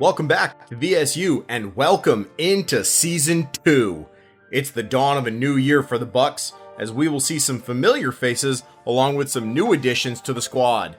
Welcome back to VSU and welcome into Season 2. It's the dawn of a new year for the Bucs, as we will see some familiar faces along with some new additions to the squad.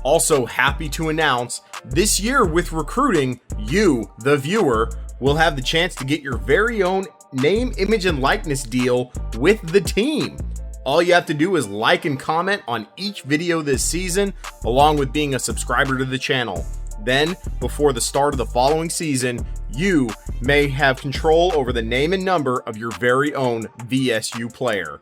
Also happy to announce, this year with recruiting, you, the viewer, will have the chance to get your very own name, image, and likeness deal with the team. All you have to do is like and comment on each video this season, along with being a subscriber to the channel. Then, before the start of the following season, you may have control over the name and number of your very own VSU player.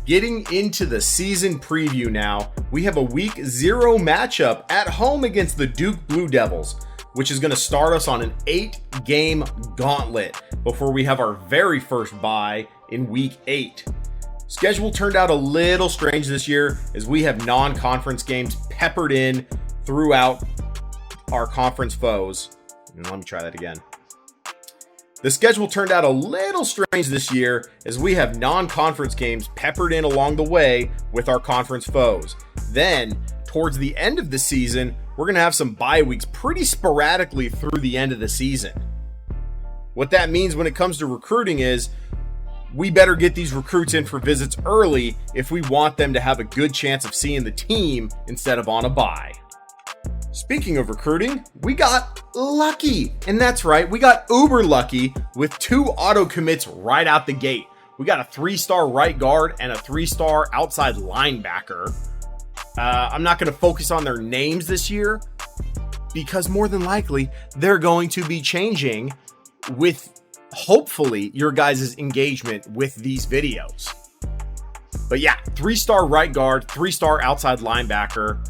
Getting into the season preview now, we have a week 0 matchup at home against the Duke Blue Devils, which is going to start us on an 8-game gauntlet before we have our very first bye in week 8. Schedule turned out a little strange this year as we have non-conference games peppered in throughout our conference foes. And let me try that again. The schedule turned out a little strange this year as we have non-conference games peppered in along the way with our conference foes. Then, towards the end of the season, we're going to have some bye weeks pretty sporadically through the end of the season. What that means when it comes to recruiting is we better get these recruits in for visits early if we want them to have a good chance of seeing the team instead of on a bye. Speaking of recruiting, we got lucky. And that's right, we got uber lucky with 2 auto commits right out the gate. We got a 3-star right guard and a 3-star outside linebacker. I'm not going to focus on their names this year because more than likely they're going to be changing with hopefully your guys' engagement with these videos. But yeah, 3-star right guard, 3-star outside linebacker.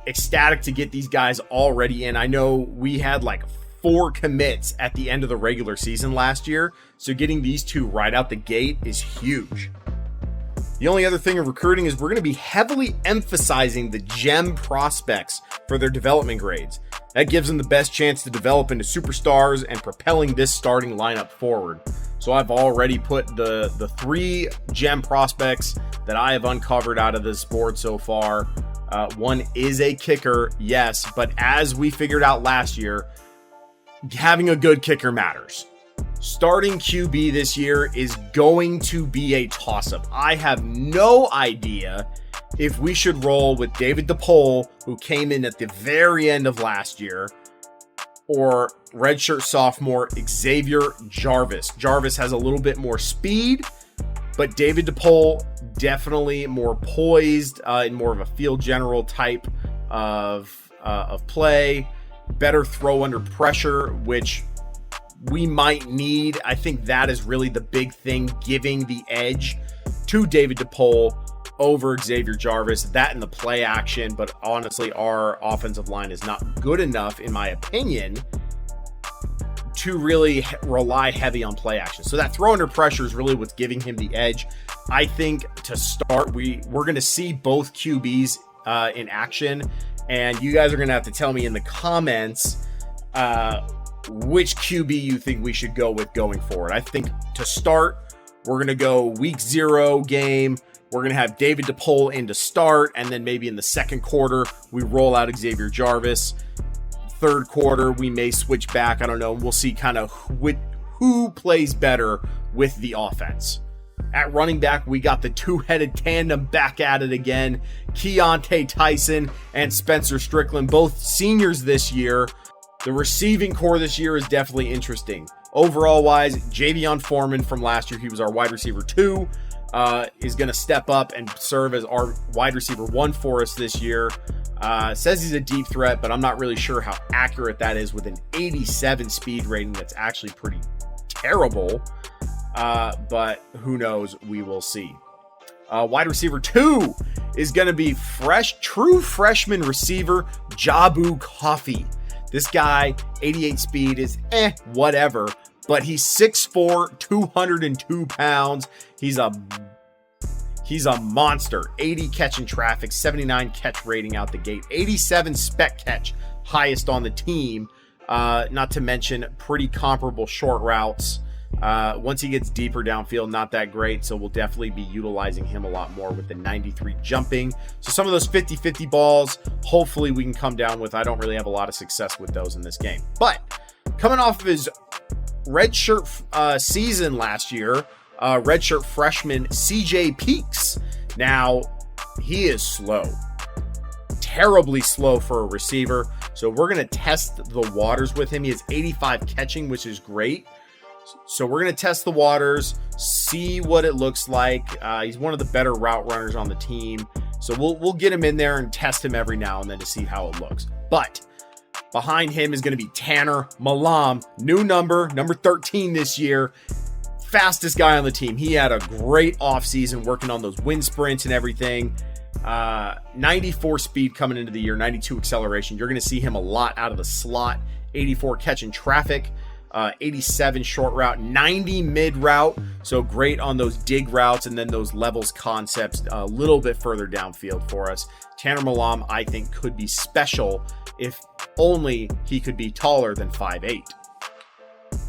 Ecstatic to get these guys already in. I know we had like 4 commits at the end of the regular season last year, so getting these 2 right out the gate is huge. The only other thing of recruiting is we're going to be heavily emphasizing the gem prospects for their development grades. That gives them the best chance to develop into superstars and propelling this starting lineup forward. So I've already put the 3 gem prospects that I have uncovered out of this board so far. One is a kicker, yes, but as we figured out last year, having a good kicker matters. Starting QB this year is going to be a toss-up. I have no idea if we should roll with David DePaul, who came in at the very end of last year, or redshirt sophomore Xavier Jarvis. Jarvis has a little bit more speed, but David DePaul definitely more poised and more of a field general type of play. Better throw under pressure, which we might need. I think that is really the big thing, giving the edge to David DePaul over Xavier Jarvis. That and the play action, but honestly, our offensive line is not good enough, in my opinion, to really rely heavy on play action. So that throw under pressure is really what's giving him the edge. I think to start, we're going to see both QBs in action, and you guys are going to have to tell me in the comments which QB you think we should go with going forward. I think to start, we're going to go week 0 game. We're going to have David DePaul in to start, and then maybe in the second quarter, we roll out Xavier Jarvis. Third quarter, we may switch back. I don't know. We'll see kind of who plays better with the offense. At running back, we got the 2-headed tandem back at it again. Keontae Tyson and Spencer Strickland, both seniors this year. The receiving core this year is definitely interesting. Overall wise, Javion Foreman from last year, he was our wide receiver 2, is going to step up and serve as our wide receiver 1 for us this year. Says he's a deep threat, but I'm not really sure how accurate that is with an 87 speed rating. That's actually pretty terrible. But who knows? We will see. Wide receiver 2 is going to be true freshman receiver Jabu Coffee. This guy, 88 speed is whatever, but he's 6'4", 202 pounds. He's a monster. 80 catch in traffic, 79 catch rating out the gate, 87 spec catch, highest on the team. Not to mention pretty comparable short routes. Once he gets deeper downfield, not that great. So we'll definitely be utilizing him a lot more with the 93 jumping. So some of those 50-50 balls, hopefully we can come down with. I don't really have a lot of success with those in this game. But coming off of his redshirt season last year, redshirt freshman CJ Peaks. Now, he is slow. Terribly slow for a receiver. So we're going to test the waters with him. He has 85 catching, which is great. So we're going to test the waters, see what it looks like. He's one of the better route runners on the team. So we'll get him in there and test him every now and then to see how it looks. But behind him is going to be Tanner Malam, new number 13 this year. Fastest guy on the team. He had a great offseason working on those wind sprints and everything. 94 speed coming into the year, 92 acceleration. You're going to see him a lot out of the slot. 84 catch in traffic. 87 short route, 90 mid route. So great on those dig routes and then those levels concepts a little bit further downfield for us. Tanner Malam, I think, could be special if only he could be taller than 5'8".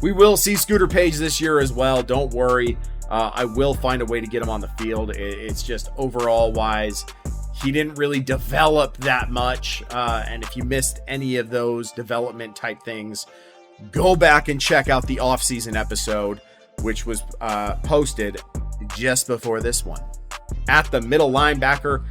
We will see Scooter Page this year as well. Don't worry. I will find a way to get him on the field. It's just overall wise, he didn't really develop that much. And if you missed any of those development type things, go back and check out the off-season episode, which was posted just before this one. At the middle linebacker,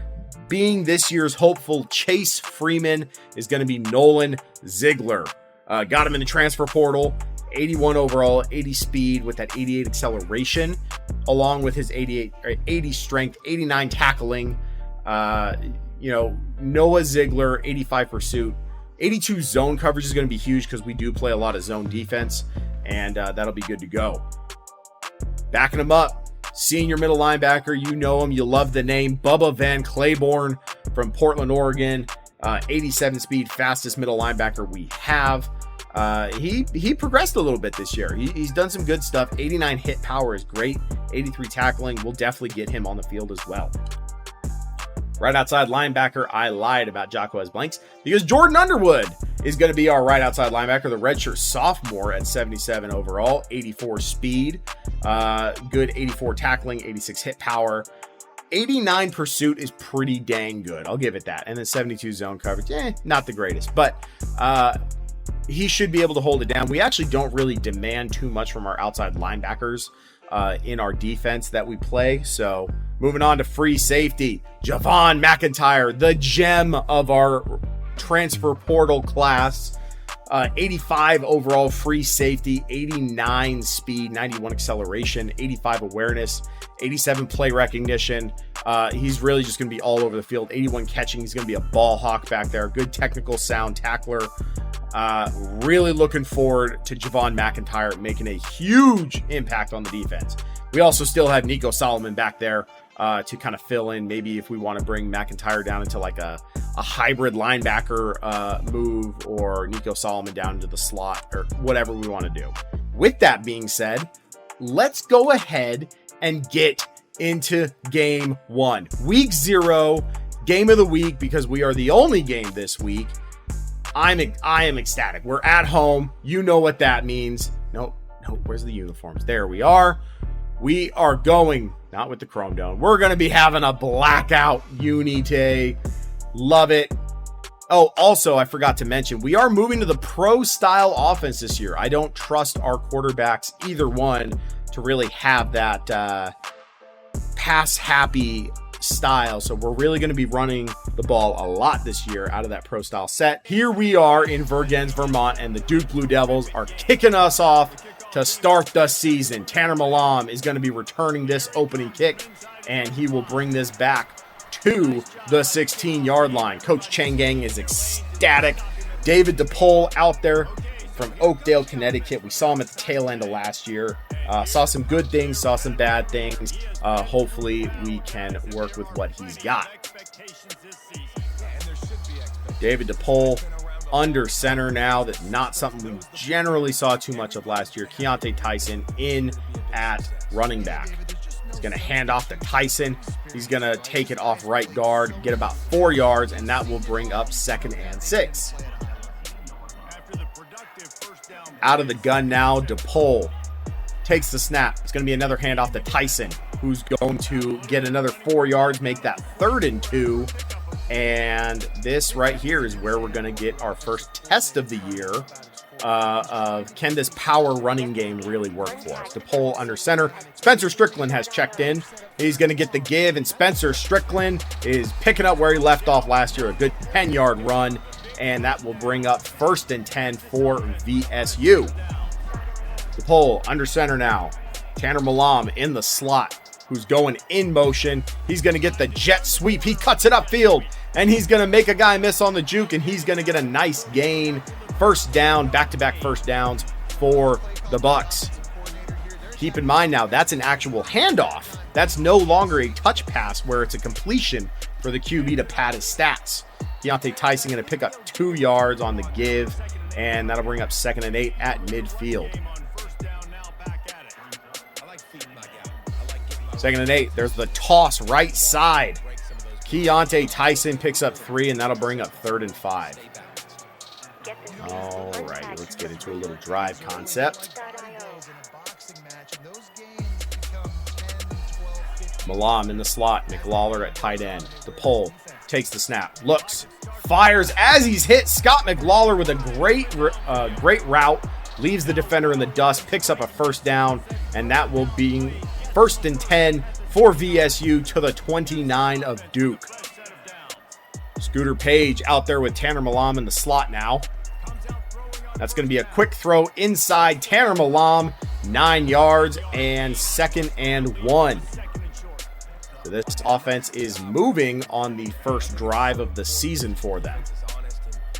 being this year's hopeful Chase Freeman is going to be Nolan Ziegler. Got him in the transfer portal, 81 overall, 80 speed with that 88 acceleration, along with his 80 strength, 89 tackling. Noah Ziegler, 85 pursuit. 82 zone coverage is going to be huge because we do play a lot of zone defense, and that'll be good to go. Backing him up, senior middle linebacker, you know him, you love the name, Bubba Van Claiborne from Portland, Oregon. 87 speed, fastest middle linebacker we have. He progressed a little bit this year. He's done some good stuff. 89 hit power is great. 83 tackling, we'll definitely get him on the field as well. Right outside linebacker, I lied about Jacquez Blanks because Jordan Underwood is going to be our right outside linebacker, the redshirt sophomore at 77 overall, 84 speed, good 84 tackling, 86 hit power, 89 pursuit is pretty dang good. I'll give it that. And then 72 zone coverage, not the greatest, but he should be able to hold it down. We actually don't really demand too much from our outside linebackers in our defense that we play. So moving on to free safety, Javon McIntyre, the gem of our transfer portal class. 85 overall free safety, 89 speed, 91 acceleration, 85 awareness, 87 play recognition. He's really just going to be all over the field. 81 catching. He's going to be a ball hawk back there. Good technical sound tackler. Really looking forward to Javon McIntyre making a huge impact on the defense. We also still have Nico Solomon back there to kind of fill in, maybe if we want to bring McIntyre down into like a hybrid linebacker move, or Nico Solomon down into the slot, or whatever we want to do. With that being said, let's go ahead and get into game one. Week 0, game of the week, because we are the only game this week. I am ecstatic. We're at home. You know what that means. Nope. Where's the uniforms? There we are. We are going, not with the Chrome Dome. We're going to be having a blackout uni day. Love it. Oh, also, I forgot to mention, we are moving to the pro style offense this year. I don't trust our quarterbacks, either one, to really have that pass happy style. So we're really going to be running the ball a lot this year out of that pro style set. Here we are in Vergennes, Vermont, and the Duke Blue Devils are kicking us off to start the season. Tanner Malam is going to be returning this opening kick, and he will bring this back to the 16-yard line. Coach Changang is ecstatic. David DePole out there from Oakdale, Connecticut. We saw him at the tail end of last year. Saw some good things, saw some bad things. Hopefully we can work with what he's got. David DePole under center now. That's not something we generally saw too much of last year. Keontae Tyson in at running back. He's going to hand off to Tyson. He's going to take it off right guard, get about 4 yards, and that will bring up 2nd and 6. Out of the gun now, DePaul takes the snap. It's going to be another handoff to Tyson, who's going to get another 4 yards, make that 3rd and 2. And this right here is where we're going to get our first test of the year of can this power running game really work for us. DePaul under center. Spencer Strickland has checked in. He's going to get the give, and Spencer Strickland is picking up where he left off last year, a good 10-yard run, and that will bring up 1st and 10 for VSU. DePaul under center now. Tanner Malam in the slot, who's going in motion. He's going to get the jet sweep. He cuts it upfield, and he's going to make a guy miss on the juke, and he's going to get a nice gain. 1st down, back-to-back 1st downs for the Bucs. Keep in mind now, that's an actual handoff. That's no longer a touch pass where it's a completion for the QB to pad his stats. Deontay Tyson going to pick up 2 yards on the give, and that'll bring up 2nd and 8 at midfield. 2nd and 8. There's the toss right side. Deontay Tyson picks up 3, and that'll bring up 3rd and 5. All right, let's get into a little drive concept. Malam in the slot. McLawler at tight end. DePaul takes the snap. Looks. Fires as he's hit. Scott McLawler with a great route. Leaves the defender in the dust. Picks up a 1st down. And that will be 1st and 10 for VSU to the 29 of Duke. Scooter Page out there with Tanner Malam in the slot now. That's going to be a quick throw inside. Tanner Malam, 9 yards, and 2nd and 1. So this offense is moving on the first drive of the season for them.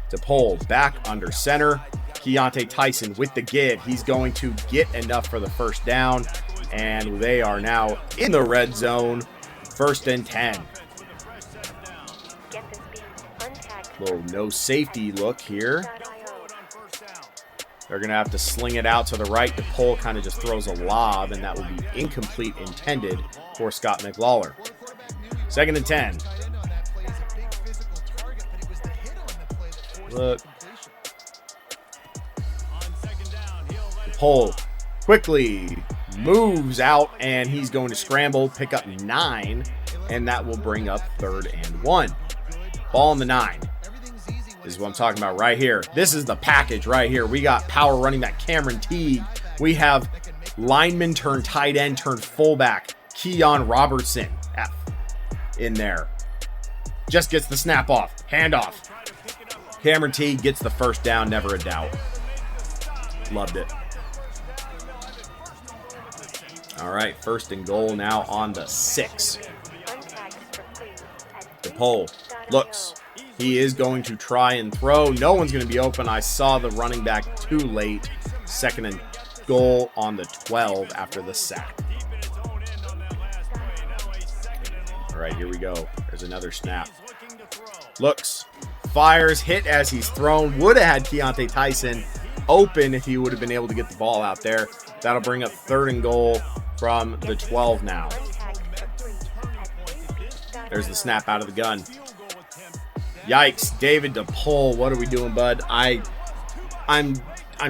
DePaul back under center. Deontay Tyson with the give. He's going to get enough for the 1st down, and they are now in the red zone. 1st and 10. Little no safety look here. They're going to have to sling it out to the right. DePaul kind of just throws a lob, and that will be incomplete intended for Scott McLawler. 2nd and 10. Look. DePaul quickly moves out, and he's going to scramble, pick up 9, and that will bring up 3rd and 1. Ball on the 9. This is what I'm talking about right here. This is the package right here. We got power running back Cameron Teague. We have lineman turned tight end turned fullback Keon Robertson in there. Just gets the snap off. Handoff. Cameron Teague gets the 1st down. Never a doubt. Loved it. All right, 1st and goal now on the 6. DePaul looks. He is going to try and throw. No one's going to be open. I saw the running back too late. 2nd and goal on the 12 after the sack. All right, here we go. There's another snap. Looks. Fires. Hit as he's thrown. Would have had Deontay Tyson open if he would have been able to get the ball out there. That'll bring up 3rd and goal from the 12 now. There's the snap out of the gun. Yikes, David DePaul, what are we doing, bud? I'm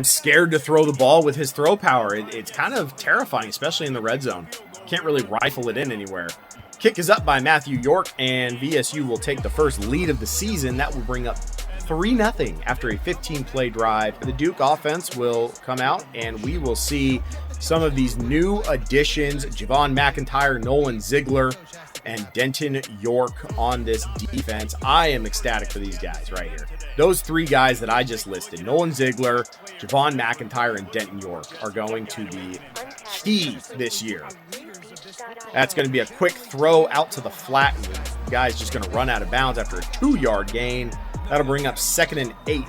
scared to throw the ball with his throw power. It's kind of terrifying, especially in the red zone. Can't really rifle it in anywhere. Kick is up by Matthew York, and VSU will take the first lead of the season. That will bring up 3-0 after a 15-play drive. The Duke offense will come out, and we will see some of these new additions, Javon McIntyre, Nolan Ziegler, and Denton York on this defense. I am ecstatic for these guys right here. Those 3 guys that I just listed, Nolan Ziegler, Javon McIntyre, and Denton York, are going to be key this year. That's going to be a quick throw out to the flat, and the guy's just going to run out of bounds after a 2-yard gain. That'll bring up 2nd and 8.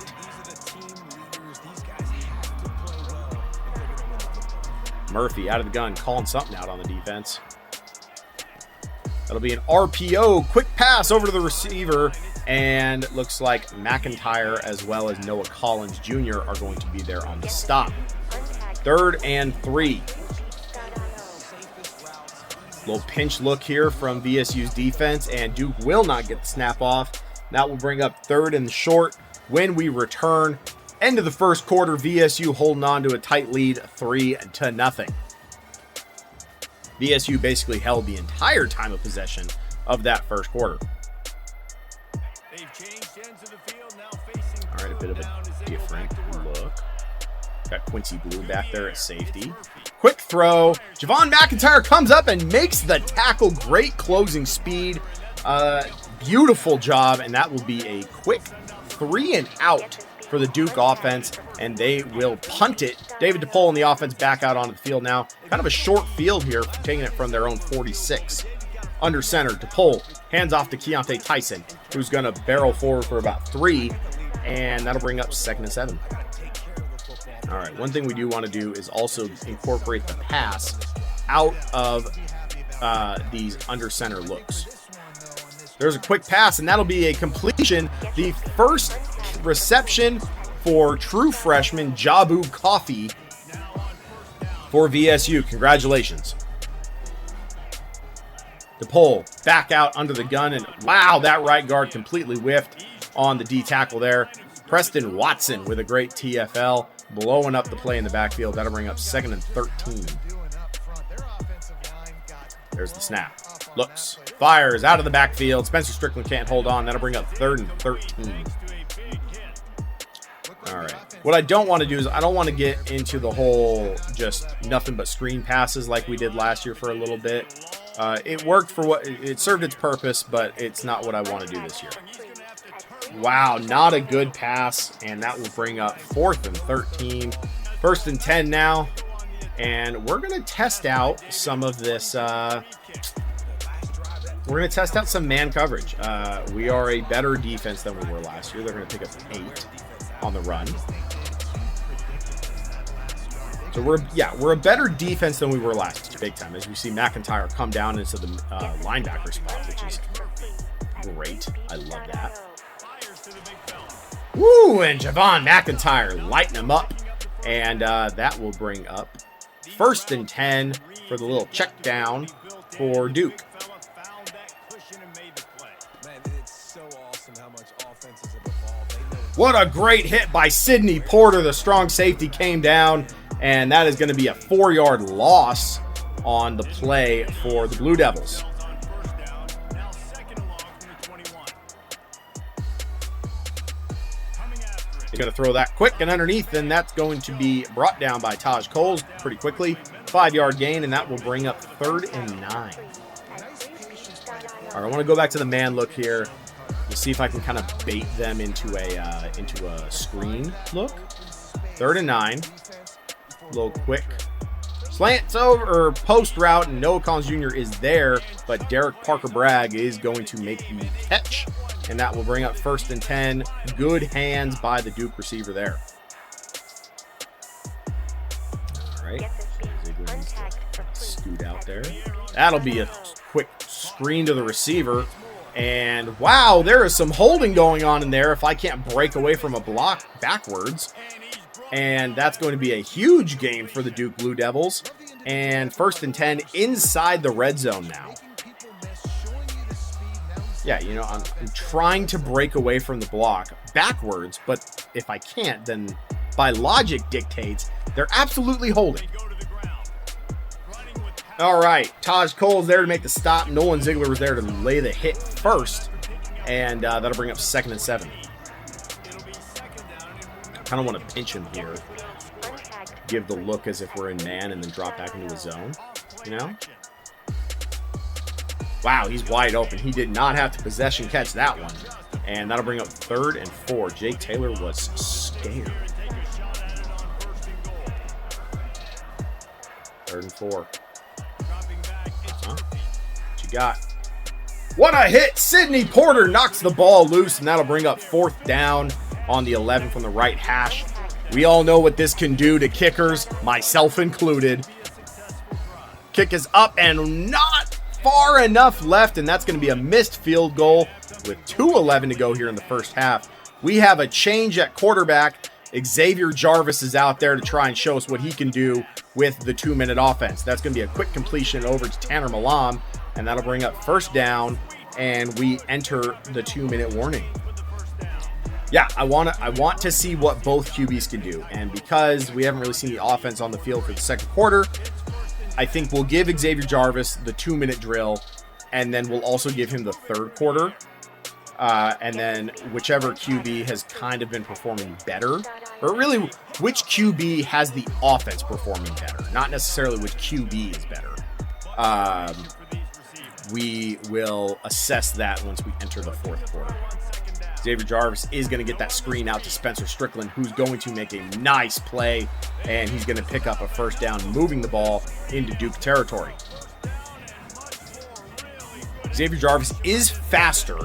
Murphy out of the gun, calling something out on the defense. That'll be an RPO, quick pass over to the receiver, and it looks like McIntyre as well as Noah Collins Jr. are going to be there on the stop. 3rd and 3. Little pinch look here from VSU's defense, and Duke will not get the snap off. That will bring up 3rd and short when we return. End of the first quarter, VSU holding on to a tight lead, 3-0. VSU basically held the entire time of possession of that first quarter. All right, a bit of a different look. Got Quincy Blue back there at safety. Quick throw. Javon McIntyre comes up and makes the tackle. Great closing speed. Beautiful job, and that will be a quick 3-and-out for the Duke offense, and they will punt it. David DePaul and the offense back out onto the field now. Kind of a short field here, taking it from their own 46. Under center, DePaul hands off to Keontae Tyson, who's going to barrel forward for about 3, and that'll bring up 2nd and 7. All right, one thing we do want to do is also incorporate the pass out of these under center looks. There's a quick pass, and that'll be a completion. The first reception for true freshman Jabu Coffee for VSU. Congratulations. DePaul back out under the gun, and wow, that right guard completely whiffed on the D tackle there. Preston Watson with a great TFL, blowing up the play in the backfield. That'll bring up 2nd and 13. There's the snap. Looks, fires out of the backfield. Spencer Strickland can't hold on. That'll bring up 3rd and 13. All right. What I don't want to do is I don't want to get into the whole just nothing but screen passes like we did last year for a little bit. It worked for what it served its purpose, but it's not what I want to do this year. Wow, not a good pass, and that will bring up 4th and 13. 1st and 10 now, and we're going to test out some of this. We're going to test out some man coverage. We are a better defense than we were last year. They're going to pick up 8 on the run. So we're a better defense than we were last year, big time, as we see McIntyre come down into the linebacker spot, which is great. I love that. Woo, and Javon McIntyre lighting him up, and that will bring up 1st and 10 for the little check down for Duke. What a great hit by Sidney Porter. The strong safety came down, and that is going to be a 4-yard loss on the play for the Blue Devils. He's going to throw that quick and underneath, and that's going to be brought down by Taj Coles pretty quickly. 5-yard gain, and that will bring up 3rd and 9. All right, I want to go back to the man look here. Let's see if I can kind of bait them into a screen look. 3rd and 9. A little quick slants over or post route, and Noah Collins Jr. is there, but Derek Parker Bragg is going to make the catch, and that will bring up 1st and 10. Good hands by the Duke receiver there. All right, Ziegler needs to scoot out there. That'll be a quick screen to the receiver. And wow, there is some holding going on in there if I can't break away from a block backwards. And that's going to be a huge game for the Duke Blue Devils. And 1st and 10 inside the red zone now. Yeah, you know, I'm trying to break away from the block backwards, but if I can't, then by logic dictates they're absolutely holding. All right, Taj Cole's there to make the stop. Nolan Ziegler was there to lay the hit first, and that'll bring up 2nd and 7. Kind of want to pinch him here. Give the look as if we're in man and then drop back into a zone, you know? Wow, he's wide open. He did not have to possession catch that one. And that'll bring up 3rd and 4. Jake Taylor was scared. 3rd and 4. What you got? What a hit! Sidney Porter knocks the ball loose, and that'll bring up 4th down on the 11 from the right hash. We all know what this can do to kickers, myself included. Kick is up and not far enough left, and that's going to be a missed field goal with 2:11 to go here in the first half. We have a change at quarterback. Xavier Jarvis is out there to try and show us what he can do with the 2-minute offense. That's going to be a quick completion over to Tanner Malam, and that'll bring up first down, and we enter the 2-minute warning. Yeah, I want to see what both QBs can do, and because we haven't really seen the offense on the field for the second quarter, I think we'll give Xavier Jarvis the 2-minute drill, and then we'll also give him the third quarter. And then whichever QB has kind of been performing better, or really which QB has the offense performing better, not necessarily which QB is better. We will assess that once we enter the fourth quarter. Xavier Jarvis is going to get that screen out to Spencer Strickland, who's going to make a nice play, and he's going to pick up a first down, moving the ball into Duke territory. Xavier Jarvis is faster.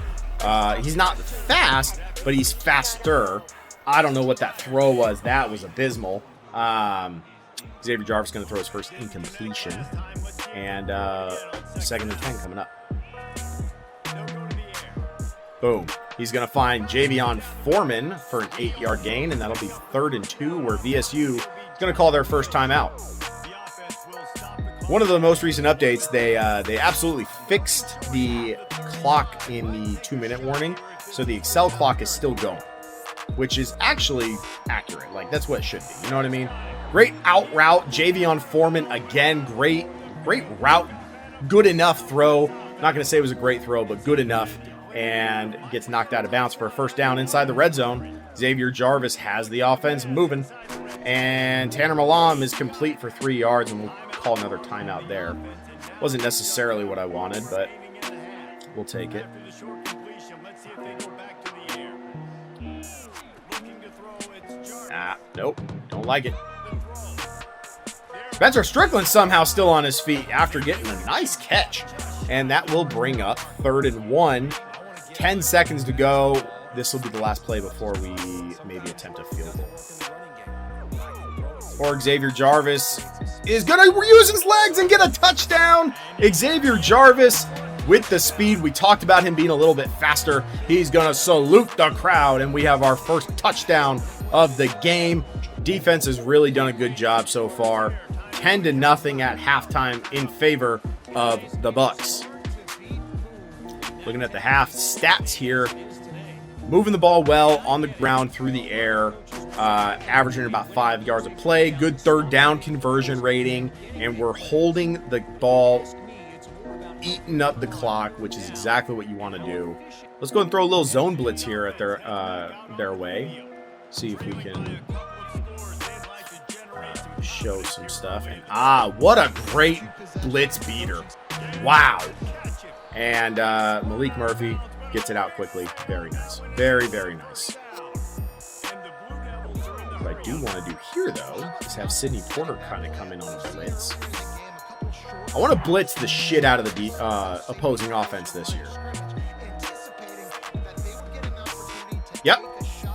He's not fast, but he's faster. I don't know what that throw was. That was abysmal. Xavier Jarvis going to throw his first incompletion. And 2nd and 10 coming up. Boom. He's going to find Javion Foreman for an 8-yard gain, and that'll be 3rd and 2, where VSU is going to call their first timeout. One of the most recent updates, they absolutely fixed the clock in the 2-minute warning, so the Excel clock is still going, which is actually accurate. Like, that's what it should be. You know what I mean? Great out route. Javion Foreman, again, great route. Good enough throw. Not going to say it was a great throw, but good enough, and gets knocked out of bounds for a first down inside the red zone. Xavier Jarvis has the offense moving, and Tanner Malam is complete for 3 yards, and we'll call another timeout there. Wasn't necessarily what I wanted, but we'll take it. Nope, don't like it. Spencer Strickland somehow still on his feet after getting a nice catch, and that will bring up 3rd and 1. 10 seconds to go. This will be the last play before we maybe attempt a field goal. Or Xavier Jarvis is going to use his legs and get a touchdown. Xavier Jarvis with the speed. We talked about him being a little bit faster. He's going to salute the crowd, and we have our first touchdown of the game. Defense has really done a good job so far. 10-0 at halftime in favor of the Bucks. Looking at the half stats here. Moving the ball well on the ground through the air. Averaging about 5 yards a play. Good 3rd down conversion rating. And we're holding the ball, eating up the clock, which is exactly what you want to do. Let's go and throw a little zone blitz here at their way. See if we can show some stuff. And what a great blitz beater. Wow. And Malik Murphy gets it out quickly. Very nice. Very, very nice. What I do want to do here, though, is have Sidney Porter kind of come in on the blitz. I want to blitz the shit out of the opposing offense this year. Yep.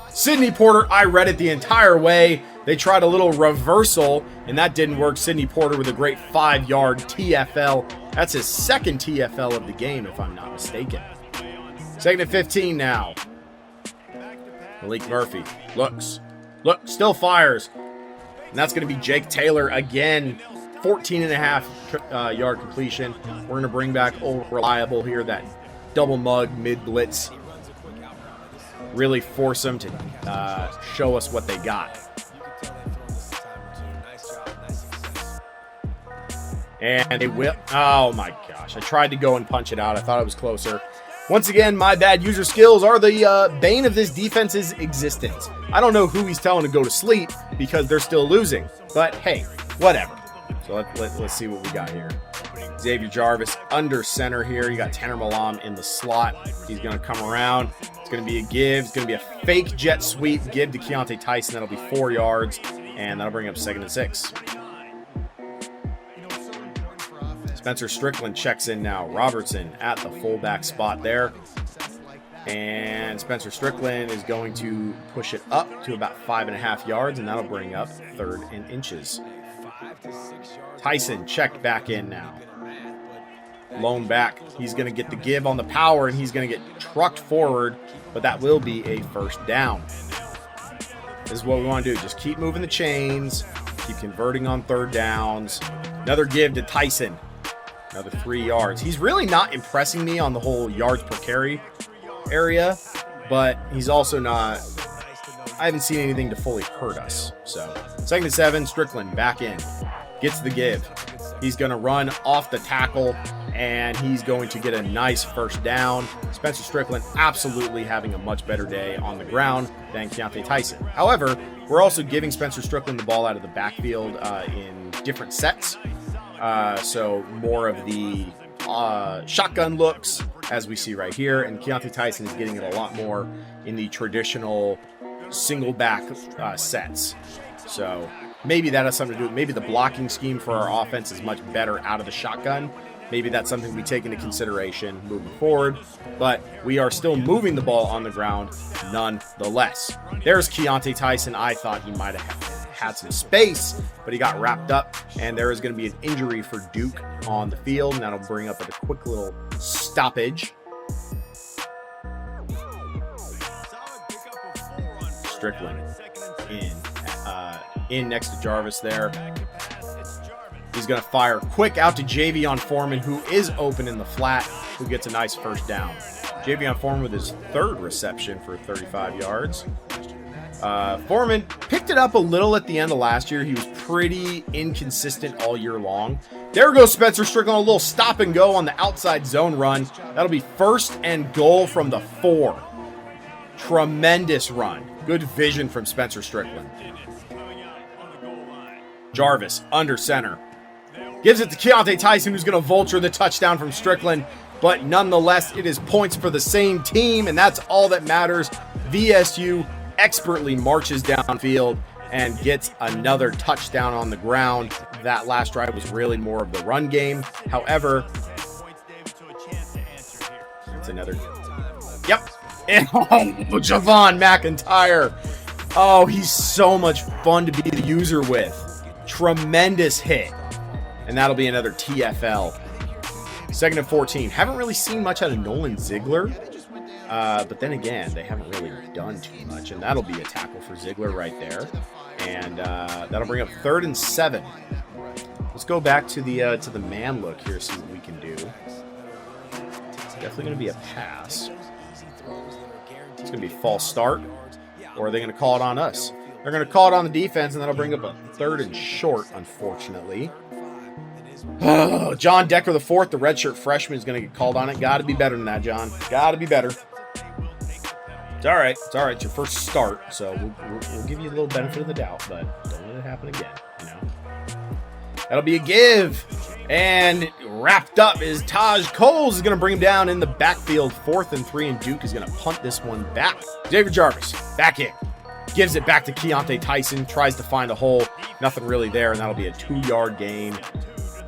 Sidney Porter, I read it the entire way. They tried a little reversal, and that didn't work. Sidney Porter with a great 5-yard TFL. That's his 2nd TFL of the game, if I'm not mistaken. 2nd and 15 now. Malik Murphy looks, still fires. And that's going to be Jake Taylor again. 14.5 yard completion. We're going to bring back old reliable here, that double mug mid blitz. Really force them to show us what they got. And they will. Oh my gosh. I tried to go and punch it out. I thought it was closer. Once again, my bad user skills are the bane of this defense's existence. I don't know who he's telling to go to sleep because they're still losing. But hey, whatever. So let's see what we got here. Xavier Jarvis under center here. You got Tanner Malam in the slot. He's going to come around. It's going to be a give. It's going to be a fake jet sweep. Give to Keontae Tyson. That'll be 4 yards. And that'll bring up 2nd and 6. Spencer Strickland checks in now. Robertson at the fullback spot there. And Spencer Strickland is going to push it up to about 5.5 yards, and that'll bring up 3rd and inches. Tyson checked back in now. Lone back. He's going to get the give on the power, and he's going to get trucked forward, but that will be a first down. This is what we want to do. Just keep moving the chains. Keep converting on third downs. Another give to Tyson. Another 3 yards. He's really not impressing me on the whole yards per carry area, but he's also not, I haven't seen anything to fully hurt us. So 2nd and 7, Strickland back in. Gets the give. He's going to run off the tackle, and he's going to get a nice first down. Spencer Strickland absolutely having a much better day on the ground than Keontae Tyson. However, we're also giving Spencer Strickland the ball out of the backfield in different sets. So more of the shotgun looks, as we see right here, and Keontae Tyson is getting it a lot more in the traditional single back sets. So maybe that has something to do with, maybe the blocking scheme for our offense is much better out of the shotgun. Maybe that's something we take into consideration moving forward, but we are still moving the ball on the ground nonetheless. There's Keontae Tyson. I thought he might have had some space, but he got wrapped up, and there is going to be an injury for Duke on the field, and that'll bring up a quick little stoppage. Strickland in next to Jarvis there. He's going to fire quick out to Javion Foreman, who is open in the flat, who gets a nice first down. Javion Foreman with his 3rd reception for 35 yards. Foreman picked it up a little at the end of last year. He was pretty inconsistent all year long. There goes Spencer Strickland, a little stop and go on the outside zone run. That'll be 1st and goal from the 4. Tremendous run. Good vision from Spencer Strickland. Jarvis under center. Gives it to Keontae Tyson, who's going to vulture the touchdown from Strickland. But nonetheless, it is points for the same team, and that's all that matters. VSU expertly marches downfield and gets another touchdown on the ground. That last drive was really more of the run game. However, it's another. Yep. And Javon McIntyre. Oh, he's so much fun to be the user with. Tremendous hit. And that'll be another TFL. 2nd and 14. Haven't really seen much out of Nolan Ziegler. But then again, they haven't really done too much. And that'll be a tackle for Ziegler right there. And that'll bring up 3rd and 7. Let's go back to the man look here, see what we can do. It's definitely going to be a pass. It's going to be a false start. Or are they going to call it on us? They're going to call it on the defense, and that'll bring up a 3rd and short, unfortunately. Oh, John Decker IV, the redshirt freshman, is going to get called on it. Got to be better than that, John. Got to be better. It's all right. It's all right. It's your first start, so we'll give you a little benefit of the doubt, but don't let it happen again, you know. That'll be a give. And wrapped up is Taj Coles is going to bring him down in the backfield. 4th and 3, and Duke is going to punt this one back. David Jarvis, back in. Gives it back to Keontae Tyson. Tries to find a hole. Nothing really there, and that'll be a 2-yard gain.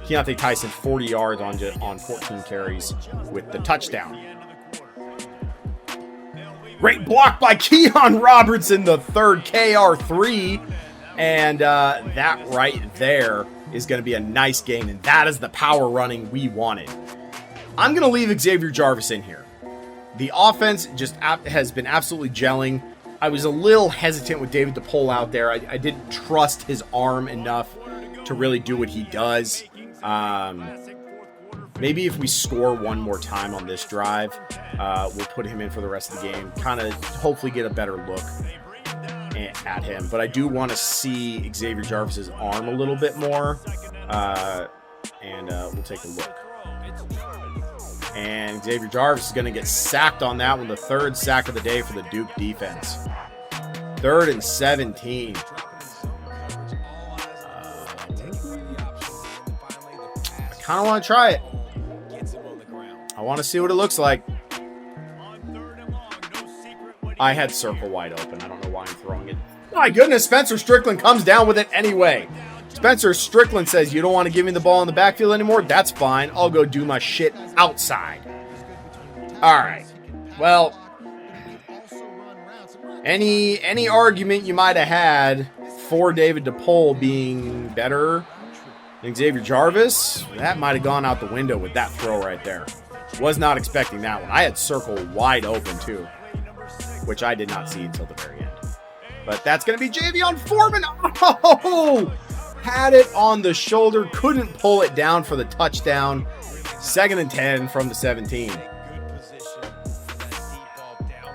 Keontae Tyson, 40 yards on 14 carries with the touchdown. Great block by Keon Robertson, the 3rd KR3. And that right there is going to be a nice gain, and that is the power running we wanted. I'm going to leave Xavier Jarvis in here. The offense just has been absolutely gelling. I was a little hesitant with David DePaul out there. I didn't trust his arm enough to really do what he does. Maybe if we score one more time on this drive, we'll put him in for the rest of the game. Kind of hopefully get a better look at him. But I do want to see Xavier Jarvis's arm a little bit more. And we'll take a look. And Xavier Jarvis is going to get sacked on that one. The 3rd sack of the day for the Duke defense. 3rd and 17. I kind of want to try it. I want to see what it looks like. I had circle wide open. I don't know why I'm throwing it. My goodness, Spencer Strickland comes down with it anyway. Spencer Strickland says, you don't want to give me the ball in the backfield anymore? That's fine. I'll go do my shit outside. All right. Well, any argument you might have had for David DePaul being better than Xavier Jarvis, that might have gone out the window with that throw right there. Was not expecting that one. I had circle wide open too, which I did not see until the very end. But that's going to be Javion Foreman. Oh, Had it on the shoulder, couldn't pull it down for the touchdown. 2nd and 10 from the 17.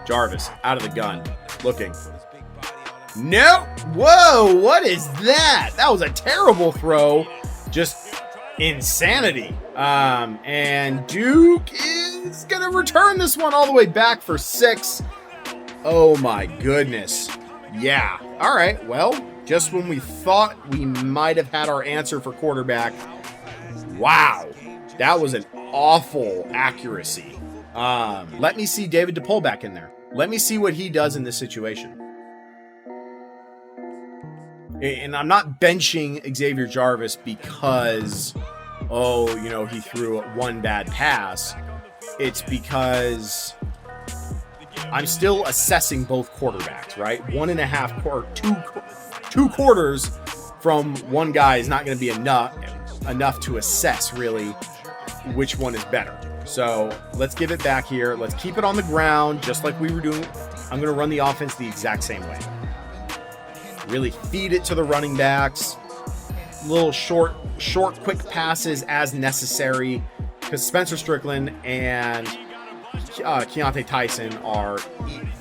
Jarvis out of the gun, looking. No! Whoa, what is that? That was a terrible throw. Just insanity. And Duke is going to return this one all the way back for 6. Oh my goodness. Yeah. All right. Well, just when we thought we might have had our answer for quarterback. Wow. That was an awful accuracy. Let me see David DePaul back in there. Let me see what he does in this situation. And I'm not benching Xavier Jarvis because, he threw one bad pass. It's because I'm still assessing both quarterbacks, right? 1.5 or two quarters from one guy is not going to be enough to assess really which one is better. So let's give it back here. Let's keep it on the ground just like we were doing. I'm going to run the offense the exact same way. Really feed it to the running backs. Little short, quick passes as necessary because Spencer Strickland and Keontae Tyson are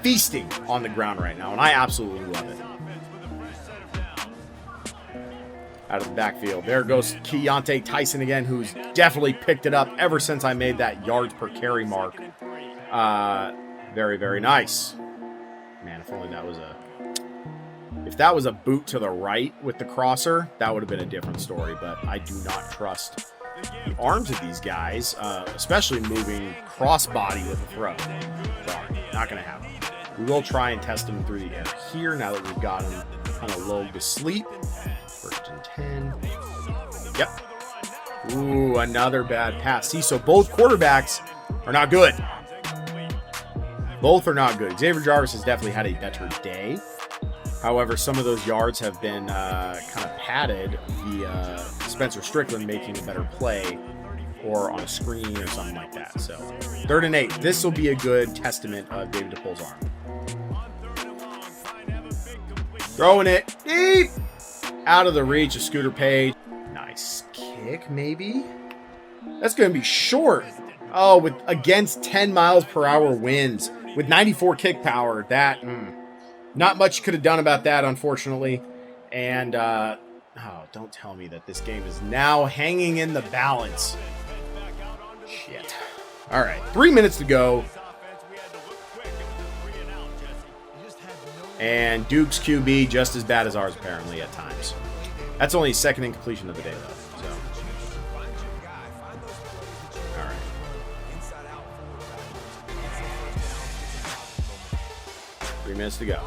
feasting on the ground right now, and I absolutely love it. Out of the backfield. There goes Keontae Tyson again, who's definitely picked it up ever since I made that yards per carry mark. Very, very nice. Man, if only that was if that was a boot to the right with the crosser, that would have been a different story, but I do not trust the arms of these guys, especially moving crossbody with a throw. Sorry, not going to happen. We will try and test them through the air here now that we've got them kind of lulled to sleep. 1st and 10. Yep. Ooh, another bad pass. See, so both quarterbacks are not good. Both are not good. Xavier Jarvis has definitely had a better day. However, some of those yards have been kind of padded via Spencer Strickland making a better play or on a screen or something like that. So 3rd and 8. This will be a good testament of David DePaul's arm. Throwing it deep. Out of the reach of Scooter Page. Nice kick, maybe? That's going to be short. Oh, against 10 miles per hour winds with 94 kick power. That, not much could have done about that, unfortunately. And, don't tell me that this game is now hanging in the balance. Shit. All right, 3 minutes to go. And Duke's QB just as bad as ours, apparently, at times. That's only his 2nd incompletion of the day, though. So, all right. 3 minutes to go.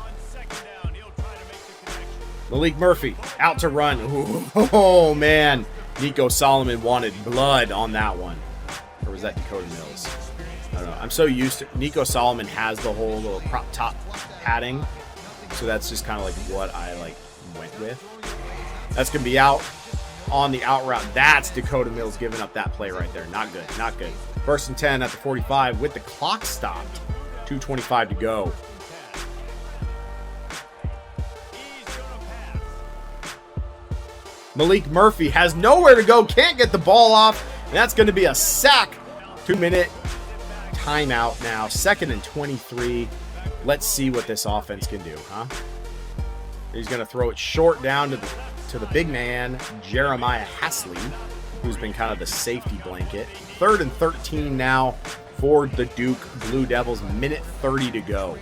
Malik Murphy out to run. Ooh, oh, man. Nico Solomon wanted blood on that one. Or was that Dakota Mills? I don't know. I'm so used to Nico Solomon has the whole little prop top padding. So that's just kind of like what I went with. That's going to be out on the out route. That's Dakota Mills giving up that play right there. Not good. Not good. 1st and 10 at the 45 with the clock stopped. 2:25 to go. Malik Murphy has nowhere to go. Can't get the ball off. And that's going to be a sack. 2-minute timeout now. 2nd and 23. Let's see what this offense can do, huh? He's going to throw it short down to the big man, Jeremiah Hasley, who's been kind of the safety blanket. 3rd and 13 now for the Duke Blue Devils. 1:30 to go.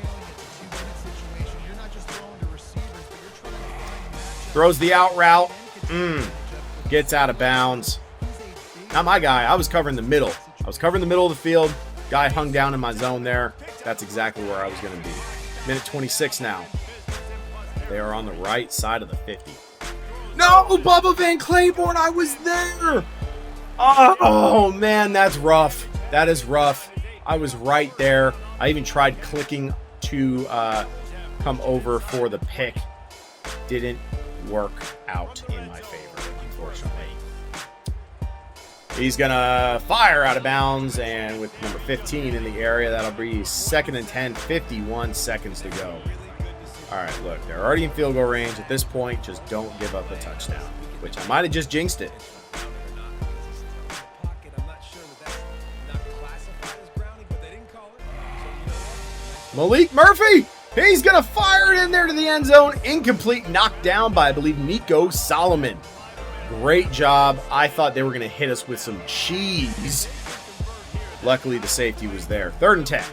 Throws the out route. Gets out of bounds. Not my guy. I was covering the middle. I was covering the middle of the field. Guy hung down in my zone there. That's exactly where I was going to be. 1:26 now. They are on the right side of the 50. No, Bubba Van Claiborne, I was there. Oh, man, that's rough. That is rough. I was right there. I even tried clicking to come over for the pick. Didn't work out in my favor, unfortunately. He's going to fire out of bounds, and with number 15 in the area, that'll be 2nd and 10, 51 seconds to go. All right, look, they're already in field goal range. At this point, just don't give up a touchdown. which I might have just jinxed it. Malik Murphy, he's going to fire it in there to the end zone. Incomplete, knocked down by, I believe, Nico Solomon. Great job. I thought they were going to hit us with some cheese. Luckily, the safety was there. 3rd and 10.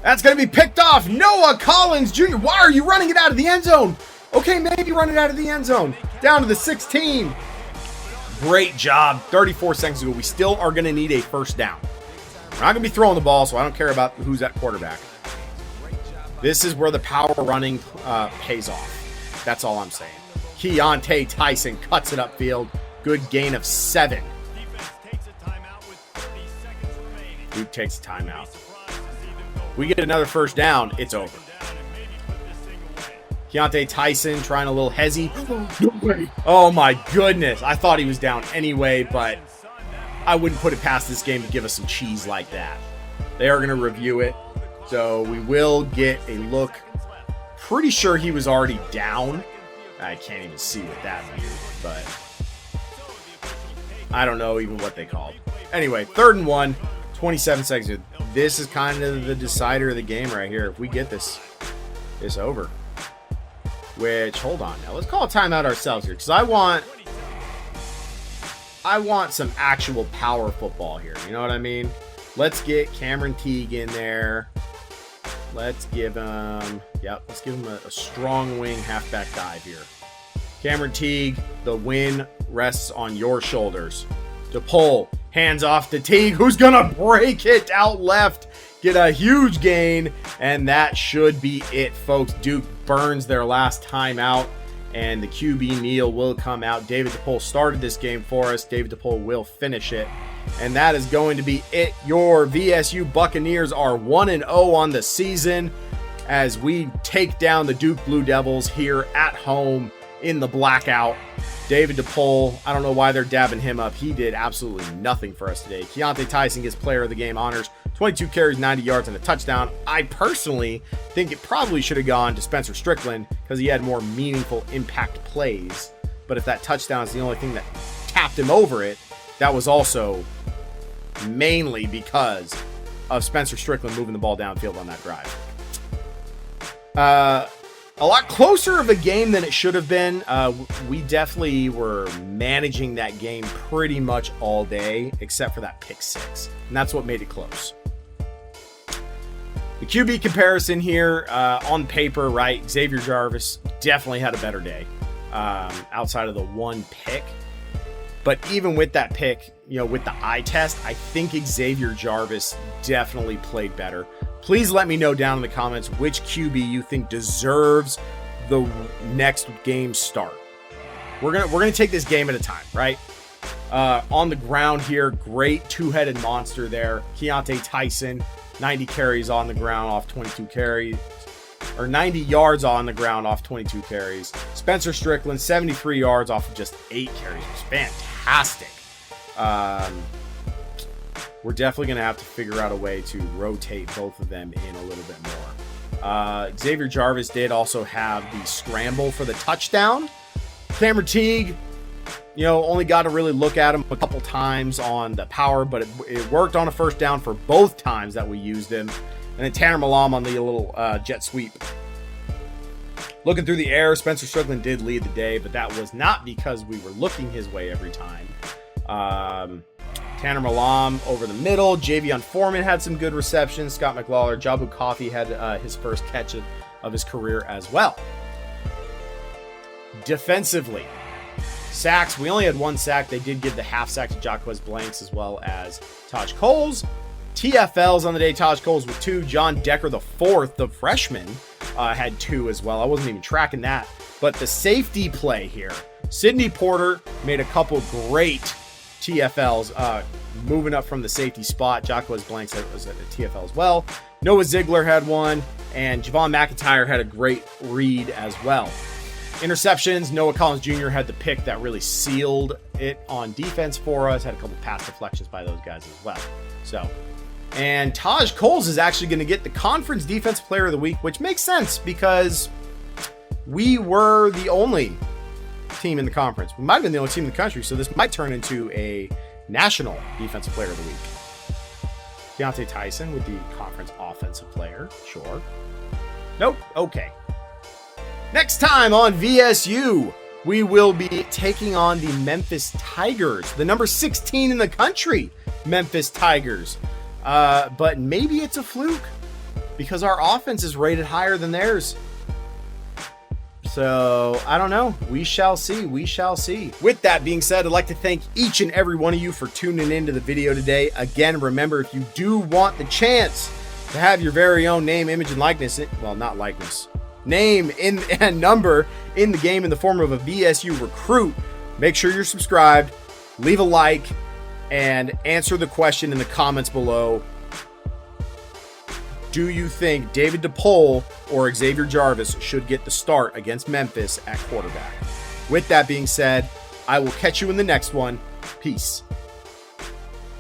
That's going to be picked off. Noah Collins Jr. Why are you running it out of the end zone? Okay, maybe run it out of the end zone. Down to the 16. Great job. 34 seconds ago. We still are going to need a first down. We're not going to be throwing the ball, so I don't care about who's at quarterback. This is where the power running pays off. That's all I'm saying. Keontae Tyson cuts it upfield. Good gain of 7. Duke takes a timeout. We get another first down, it's over. Keontae Tyson trying a little hezzy. Oh my goodness. I thought he was down anyway, but I wouldn't put it past this game to give us some cheese like that. They are going to review it, so we will get a look. Pretty sure he was already down. I can't even see with that view, but I don't know even what they called. Anyway, 3rd and 1, 27 seconds. This is kind of the decider of the game right here. If we get this, it's over. Which, hold on now. Let's call a timeout ourselves here, because I want some actual power football here. You know what I mean? Let's get Cameron Teague in there. Let's give him, let's give him a strong wing halfback dive here. Cameron Teague, the win rests on your shoulders. DePaul, hands off to Teague, who's going to break it out left. Get a huge gain, and that should be it, folks. Duke burns their last time out, and the QB Neal will come out. David DePaul started this game for us. David DePaul will finish it, and that is going to be it. Your VSU Buccaneers are 1-0 on the season as we take down the Duke Blue Devils here at home in the blackout. David DePaul, I don't know why they're dabbing him up. He did absolutely nothing for us today. Keontae Tyson gets player of the game honors. 22 carries, 90 yards, and a touchdown. I personally think it probably should have gone to Spencer Strickland because he had more meaningful impact plays. But if that touchdown is the only thing that tapped him over it, that was also mainly because of Spencer Strickland moving the ball downfield on that drive. A lot closer of a game than it should have been. We definitely were managing that game pretty much all day, except for that pick 6. And that's what made it close. The QB comparison here, on paper, right? Xavier Jarvis definitely had a better day outside of the one pick. But even with that pick, with the eye test, I think Xavier Jarvis definitely played better. Please let me know down in the comments which QB you think deserves the next game start. We're gonna take this game at a time, right? On the ground here, great two-headed monster there. Keontae Tyson, 90 carries on the ground off 22 carries, or 90 yards on the ground off 22 carries. Spencer Strickland, 73 yards off of just 8 carries. It was fantastic. We're definitely going to have to figure out a way to rotate both of them in a little bit more. Xavier Jarvis did also have the scramble for the touchdown. Cameron Teague, only got to really look at him a couple times on the power, but it worked on a first down for both times that we used him. And then Tanner Malam on the little jet sweep. Looking through the air, Spencer Strickland did lead the day, but that was not because we were looking his way every time. Tanner Malam over the middle. Javion Foreman had some good receptions. Scott McLawler, Jabu Coffey had his first catch of his career as well. Defensively, sacks. We only had 1 sack. They did give the half sack to Jacquez Blanks as well as Taj Coles. TFLs on the day. Taj Coles with 2. John Decker, the 4th, the freshman, had 2 as well. I wasn't even tracking that. But the safety play here. Sidney Porter made a couple great TFLs moving up from the safety spot. Jacquez Blanks was at the TFL as well. Noah Ziegler had 1, and Javon McIntyre had a great read as well. Interceptions, Noah Collins Jr. had the pick that really sealed it on defense for us. Had a couple pass deflections by those guys as well. And Taj Coles is actually going to get the Conference Defensive Player of the Week, which makes sense because we were the only team in the conference. We might have been the only team in the country, so this might turn into a national defensive player of the week. Deontay Tyson with the conference offensive player. Sure. Nope. Okay. Next time on VSU, we will be taking on the Memphis Tigers, the number 16 in the country, Memphis Tigers. But maybe it's a fluke because our offense is rated higher than theirs. So, I don't know. We shall see. We shall see. With that being said, I'd like to thank each and every one of you for tuning into the video today. Again, remember, if you do want the chance to have your very own name, image, and likeness, well, not likeness, name and number in the game in the form of a VSU recruit, make sure you're subscribed, leave a like, and answer the question in the comments below. Do you think David DePaul or Xavier Jarvis should get the start against Memphis at quarterback? With that being said, I will catch you in the next one. Peace.